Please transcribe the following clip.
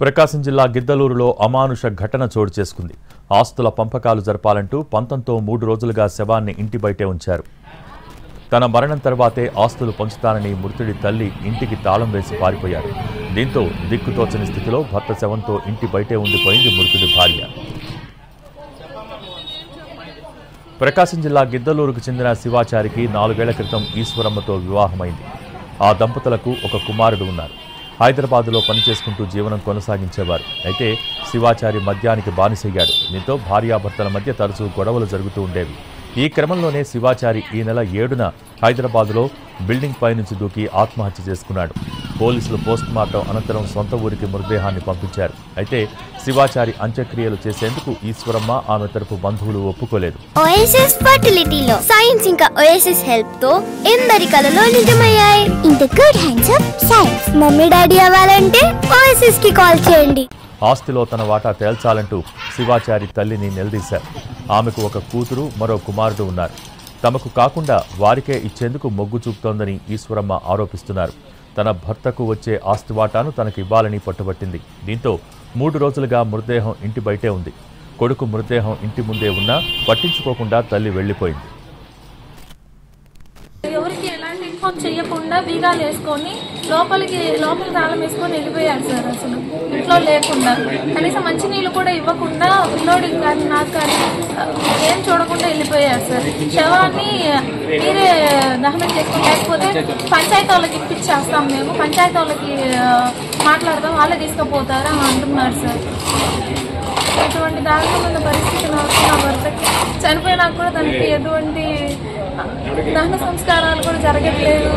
ప్రకాశం జిల్లా గిద్దలూరులో అమానుష ఘటన చోటు చేసుకుంది. ఆస్తుల పంపకాలు జరపాలంటూ పంతంతో 3 రోజులుగా శవాన్ని ఇంటి బయటే ఉంచారు. తన మరణం తర్వాతే ఆస్తులు పంచుతానని మృతుడి తల్లి ఇంటికి తాళం వేసి పారిపోయారు. దీంతో దిక్కుతోచని స్థితిలో భర్త శవంతో ఇంటి బయటే ఉండిపోయింది మృతుడి భార్య. ప్రకాశం జిల్లా గిద్దలూరుకు చెందిన శివాచారికి 4 ఏళ్ల క్రితం ఈశ్వరమ్మతో వివాహమైంది. ఆ దంపతులకు ఒక కుమారుడు ఉన్నారు. హైదరాబాద్లో పనిచేసుకుంటూ జీవనం కొనసాగించేవారు. అయితే శివాచారి మద్యానికి బానిసయ్యాడు. దీంతో భార్యాభర్తల మధ్య తరచూ గొడవలు జరుగుతూ ఉండేవి. ఈ క్రమంలోనే శివాచారి ఈ నెల 7న హైదరాబాద్లో బిల్డింగ్ పై నుంచి దూకి ఆత్మహత్య చేసుకున్నాడు. పోలీసులు పోస్టుమార్టం అనంతరం సొంత ఊరికి మృతదేహాన్ని పంపించారు. అయితే శివాచారి అంత్యక్రియలు చేసేందుకు ఈశ్వరమ్మ, ఆమె తరపు బంధువులు ఒప్పుకోలేదు. ఓఎస్ఎస్ ఫర్టిలిటీలో సైన్స్ ఇంకా ఓఎస్ఎస్ హెల్ప్ తో ఎందరి కలలు నిజమయ్యాయి. In the good hands of science. Mummy daddy అవ్వాలంటే ఓఎస్ఎస్ కి కాల్ చేయండి. ఆస్తిలో తన వాటా తేల్చాలంటూ శివాచారి తల్లిని నిలదీశారు. ఆమెకు ఒక కూతురు, మరో కుమారుడు ఉన్నారు. తమకు కాకుండా వారికే ఇచ్చేందుకు మొగ్గు చూపుతోందని ఈశ్వరమ్మ ఆరోపిస్తున్నారు. తన భర్తకు వచ్చే ఆస్తి వాటాను తనకు ఇవ్వాలని పట్టుబట్టింది. దీంతో 3 రోజులుగా మృతదేహం ఇంటి బయటే ఉంది. కొడుకు మృతదేహం ఇంటి ముందే ఉన్నా పట్టించుకోకుండా తల్లి వెళ్లిపోయింది. ఎవరికి ఎలాంటి ఇన్ఫార్మ్ చేయకుండా బీగాలు వేసుకొని లోపల తాళం వేసుకొని వెళ్ళిపోయారు సార్. అసలు ఇంట్లో లేకుండా కనీసం మంచినీళ్ళు కూడా ఇవ్వకుండా పిల్లోడికి కానీ నాకు కానీ ఏం చూడకుండా వెళ్ళిపోయారు సార్. శవాన్ని మీరే దహనం చేసుకుని లేకపోతే పంచాయతీ వాళ్ళకి ఇప్పించేస్తాం, మేము పంచాయతీ వాళ్ళకి మాట్లాడదాం, వాళ్ళే తీసుకుపోతారు అని అంటున్నారు సార్. ఎటువంటి దారుణమైన పరిస్థితి నా భర్తకి. చనిపోయినా కూడా తనకి ఎటువంటి దహన సంస్కారాలు కూడా జరగట్లేదు.